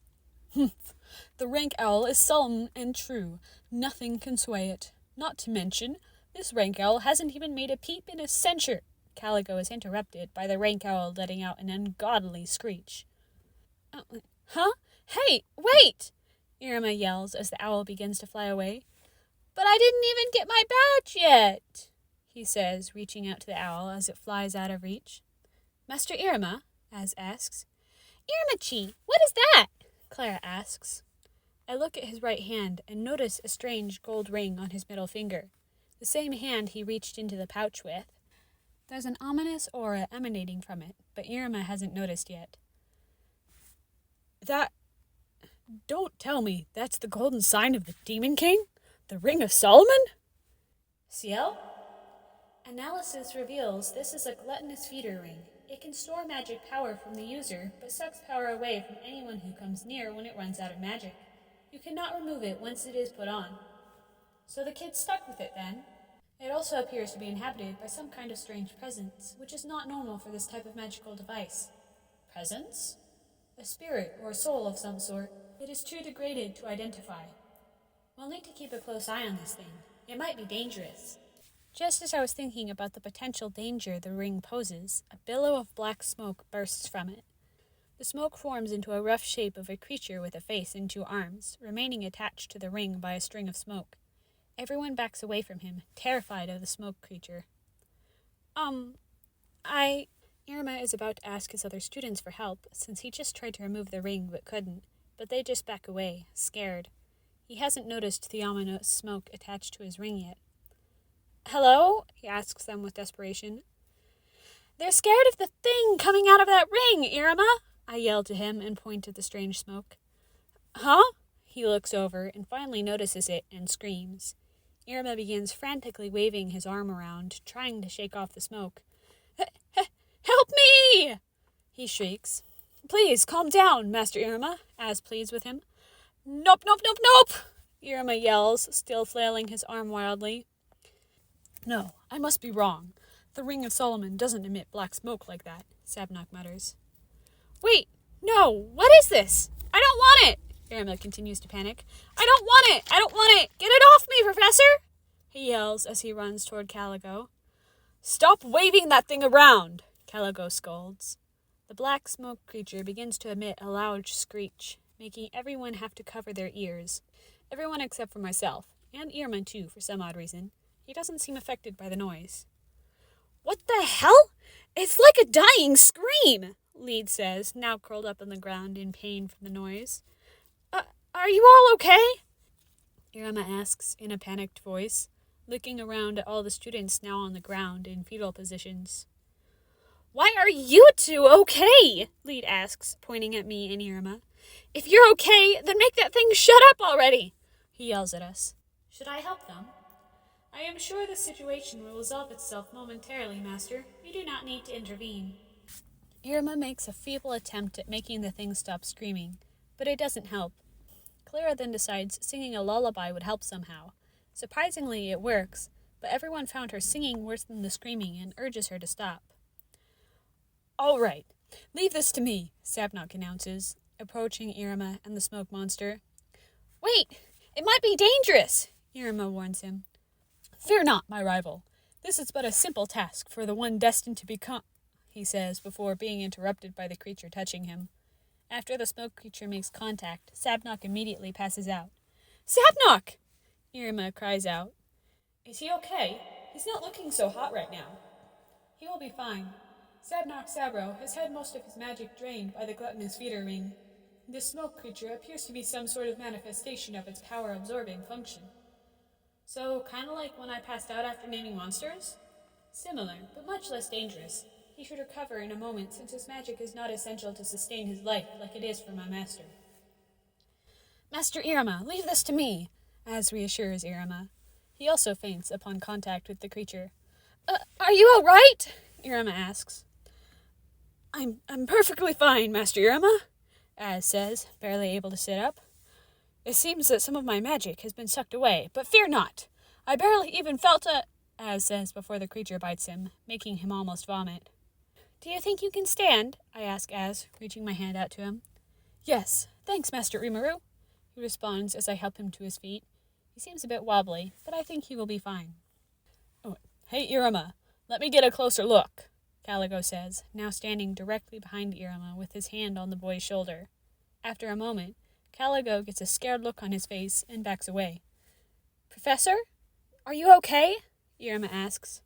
The rank owl is solemn and true. Nothing can sway it. Not to mention, this rank owl hasn't even made a peep in a century. Caligo is interrupted by the rank owl letting out an ungodly screech. Huh? Hey, wait! Iruma yells as the owl begins to fly away. But I didn't even get my badge yet, he says, reaching out to the owl as it flies out of reach. Master Iruma, Az asks. Irumachi, what is that? Clara asks. I look at his right hand and notice a strange gold ring on his middle finger, the same hand he reached into the pouch with. There's an ominous aura emanating from it, but Iruma hasn't noticed yet. Don't tell me that's the golden sign of the Demon King? The Ring of Solomon? Ciel? Analysis reveals this is a gluttonous feeder ring. It can store magic power from the user, but sucks power away from anyone who comes near when it runs out of magic. You cannot remove it once it is put on. So the kid's stuck with it then. It also appears to be inhabited by some kind of strange presence, which is not normal for this type of magical device. Presence? A spirit or a soul of some sort. It is too degraded to identify. We'll need to keep a close eye on this thing. It might be dangerous. Just as I was thinking about the potential danger the ring poses, a billow of black smoke bursts from it. The smoke forms into a rough shape of a creature with a face and 2 arms, remaining attached to the ring by a string of smoke. Everyone backs away from him, terrified of the smoke creature. Iruma is about to ask his other students for help, since he just tried to remove the ring but couldn't, but they just back away, scared. He hasn't noticed the ominous smoke attached to his ring yet. Hello? He asks them with desperation. They're scared of the thing coming out of that ring, Iruma! I yell to him and point at the strange smoke. Huh? He looks over and finally notices it and screams. Iruma begins frantically waving his arm around, trying to shake off the smoke. Help me! He shrieks. Please, calm down, Master Iruma, Az pleads with him. Nope! Iruma yells, still flailing his arm wildly. No, I must be wrong. The Ring of Solomon doesn't emit black smoke like that, Sabnock mutters. Wait, no, what is this? I don't want it! Iruma continues to panic. I don't want it! Get it off me, Professor! He yells as he runs toward Caligo. Stop waving that thing around, Caligo scolds. The black smoke creature begins to emit a loud screech, making everyone have to cover their ears. Everyone except for myself, and Iruma too, for some odd reason. He doesn't seem affected by the noise. What the hell? It's like a dying scream, Lead says, now curled up on the ground in pain from the noise. Are you all okay? Iruma asks in a panicked voice, looking around at all the students now on the ground in fetal positions. Why are you two okay? Lead asks, pointing at me and Iruma. If you're okay, then make that thing shut up already, he yells at us. Should I help them? I am sure the situation will resolve itself momentarily, Master. You do not need to intervene. Iruma makes a feeble attempt at making the thing stop screaming, but it doesn't help. Clara then decides singing a lullaby would help somehow. Surprisingly, it works, but everyone found her singing worse than the screaming and urges her to stop. All right, leave this to me, Sabnok announces, approaching Iruma and the smoke monster. Wait, it might be dangerous, Iruma warns him. Fear not, my rival. This is but a simple task for the one destined to become, he says before being interrupted by the creature touching him. After the smoke creature makes contact, Sabnok immediately passes out. Sabnok! Iruma cries out. Is he okay? He's not looking so hot right now. He will be fine. Sabnok Sabro has had most of his magic drained by the gluttonous feeder ring. This smoke creature appears to be some sort of manifestation of its power-absorbing function. So, kinda like when I passed out after naming monsters? Similar, but much less dangerous. He should recover in a moment since his magic is not essential to sustain his life like it is for my master. Master Iruma, leave this to me, Az reassures Iruma. He also faints upon contact with the creature. Are you all right? Iruma asks. I'm perfectly fine, Master Iruma, Az says, barely able to sit up. It seems that some of my magic has been sucked away, but fear not. I barely even felt Az says before the creature bites him, making him almost vomit. Do you think you can stand? I ask Az, reaching my hand out to him. Yes, thanks, Master Rimuru, he responds as I help him to his feet. He seems a bit wobbly, but I think he will be fine. Oh, hey, Iruma, let me get a closer look, Caligo says, now standing directly behind Iruma with his hand on the boy's shoulder. After a moment, Caligo gets a scared look on his face and backs away. Professor? Are you okay? Iruma asks.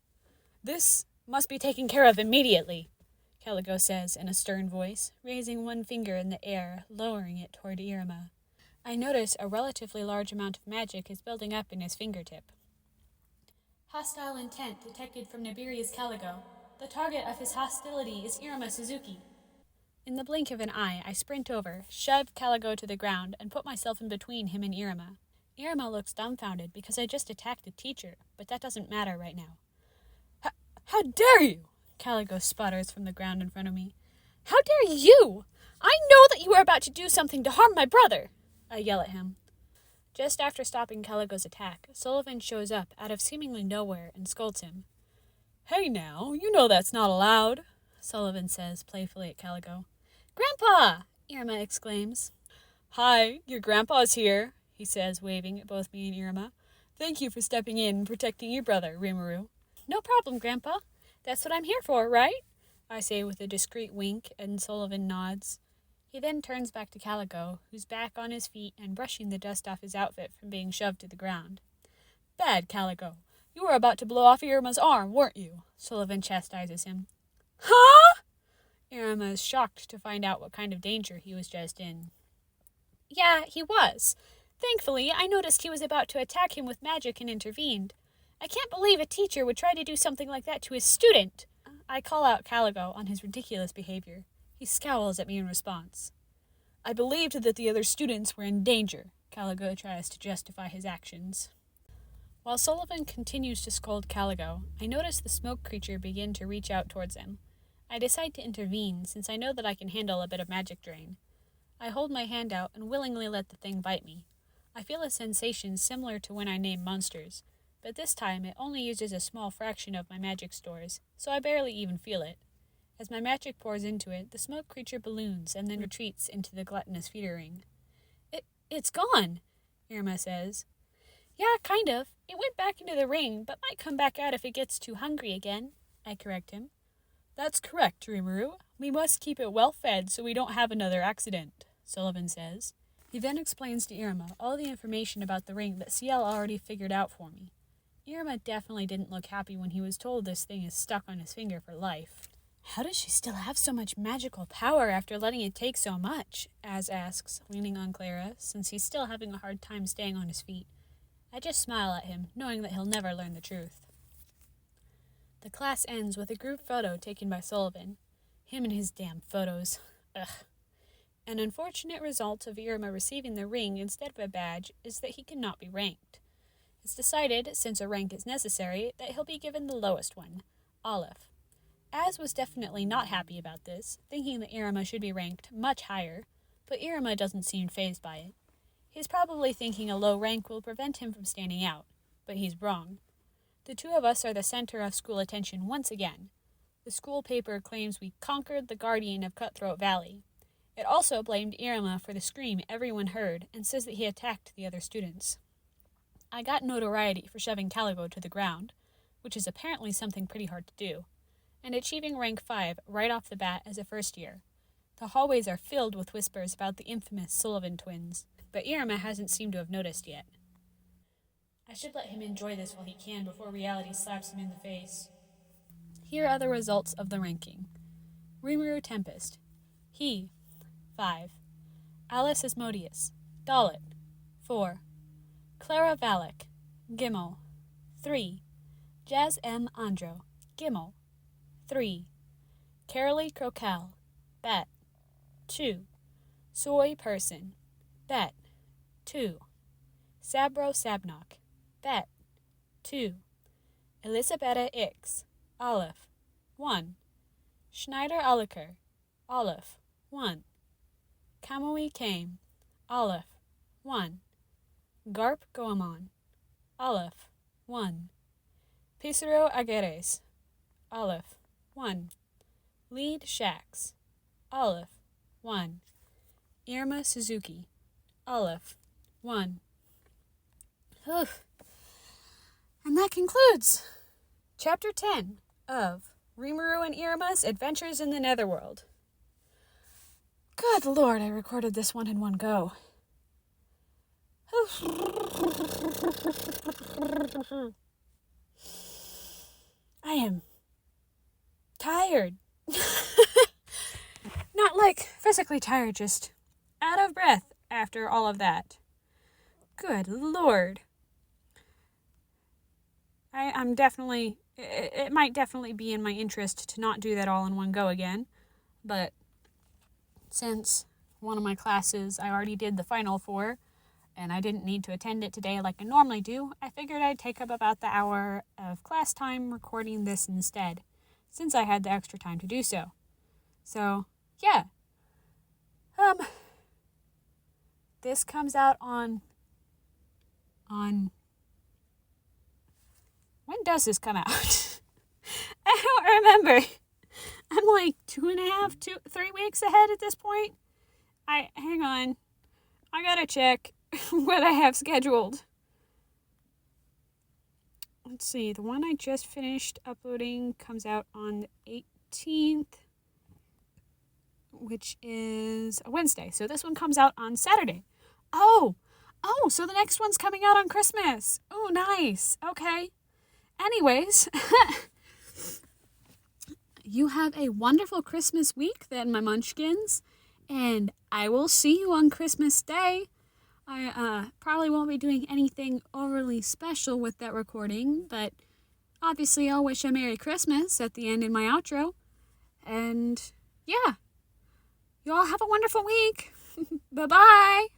This must be taken care of immediately, Caligo says in a stern voice, raising one finger in the air, lowering it toward Iruma. I notice a relatively large amount of magic is building up in his fingertip. Hostile intent detected from Nibiria's Caligo. The target of his hostility is Iruma Suzuki. In the blink of an eye, I sprint over, shove Caligo to the ground, and put myself in between him and Iruma. Iruma looks dumbfounded because I just attacked the teacher, but that doesn't matter right now. How dare you? Caligo sputters from the ground in front of me. How dare you? I know that you are about to do something to harm my brother, I yell at him. Just after stopping Caligo's attack, Sullivan shows up out of seemingly nowhere and scolds him. Hey now, you know that's not allowed, Sullivan says playfully at Caligo. Grandpa! Iruma exclaims. Hi, your grandpa's here, he says, waving at both me and Iruma. Thank you for stepping in and protecting your brother, Rimuru. No problem, Grandpa. That's what I'm here for, right? I say with a discreet wink, and Sullivan nods. He then turns back to Caligo, who's back on his feet and brushing the dust off his outfit from being shoved to the ground. Bad, Caligo. You were about to blow off Iruma's arm, weren't you? Sullivan chastises him. Huh? Iruma is shocked to find out what kind of danger he was just in. Yeah, he was. Thankfully, I noticed he was about to attack him with magic and intervened. I can't believe a teacher would try to do something like that to his student. I call out Caligo on his ridiculous behavior. He scowls at me in response. I believed that the other students were in danger. Caligo tries to justify his actions. While Sullivan continues to scold Caligo, I notice the smoke creature begin to reach out towards him. I decide to intervene since I know that I can handle a bit of magic drain. I hold my hand out and willingly let the thing bite me. I feel a sensation similar to when I name monsters, but this time it only uses a small fraction of my magic stores, so I barely even feel it. As my magic pours into it, the smoke creature balloons and then retreats into the gluttonous feeder ring. It's gone, Iruma says. Yeah, kind of. It went back into the ring, but might come back out if it gets too hungry again. I correct him. That's correct, Rimuru. We must keep it well fed so we don't have another accident, Sullivan says. He then explains to Iruma all the information about the ring that CL already figured out for me. Iruma definitely didn't look happy when he was told this thing is stuck on his finger for life. How does she still have so much magical power after letting it take so much? Az asks, leaning on Clara, since he's still having a hard time staying on his feet. I just smile at him, knowing that he'll never learn the truth. The class ends with a group photo taken by Sullivan. Him and his damn photos. Ugh. An unfortunate result of Iruma receiving the ring instead of a badge is that he cannot be ranked. It's decided, since a rank is necessary, that he'll be given the lowest one, Olive. Az was definitely not happy about this, thinking that Iruma should be ranked much higher, but Iruma doesn't seem fazed by it. He's probably thinking a low rank will prevent him from standing out, but he's wrong. The two of us are the center of school attention once again. The school paper claims we conquered the guardian of Cutthroat Valley. It also blamed Iruma for the scream everyone heard and says that he attacked the other students. I got notoriety for shoving Calico to the ground, which is apparently something pretty hard to do, and achieving rank 5 right off the bat as a first year. The hallways are filled with whispers about the infamous Sullivan twins, but Iruma hasn't seemed to have noticed yet. I should let him enjoy this while he can before reality slaps him in the face. Here are the results of the ranking. Rimuru Tempest. He, 5. Alice Asmodeus. Dalit, 4. Clara Valak. Gimel, 3. Jazz M. Andro. Gimel, 3. Carolee Crocal. Bet, 2. Soy Person. Bet, 2. Sabro Sabnock. Bet, 2. Elisabetta Ix. Olive, 1. Schneider Aliker. Olive, 1. Kamui Kame. Olive, 1. Garp Goemon. Olive, 1. Pizarro Aguirres. Olive, 1. Lead Shax. Olive, 1. Irma Suzuki. Olive, 1. And that concludes Chapter 10 of Rimuru and Iruma's Adventures in the Netherworld. Good Lord, I recorded this one in one go. I am tired. Not like physically tired, just out of breath after all of that. Good Lord. I'm definitely, it might definitely be in my interest to not do that all in one go again, but since one of my classes I already did the final for, and I didn't need to attend it today like I normally do, I figured I'd take up about the hour of class time recording this instead, since I had the extra time to do so. So, yeah. This comes out on... When does this come out? I don't remember. I'm like 3 weeks ahead at this point. Hang on. I gotta check what I have scheduled. Let's see. The one I just finished uploading comes out on the 18th, which is a Wednesday. So this one comes out on Saturday. Oh, so the next one's coming out on Christmas. Oh, nice. Okay. Anyways, you have a wonderful Christmas week then, my munchkins, and I will see you on Christmas Day. I probably won't be doing anything overly special with that recording, but obviously I'll wish a Merry Christmas at the end in my outro. And yeah, y'all have a wonderful week. Bye-bye.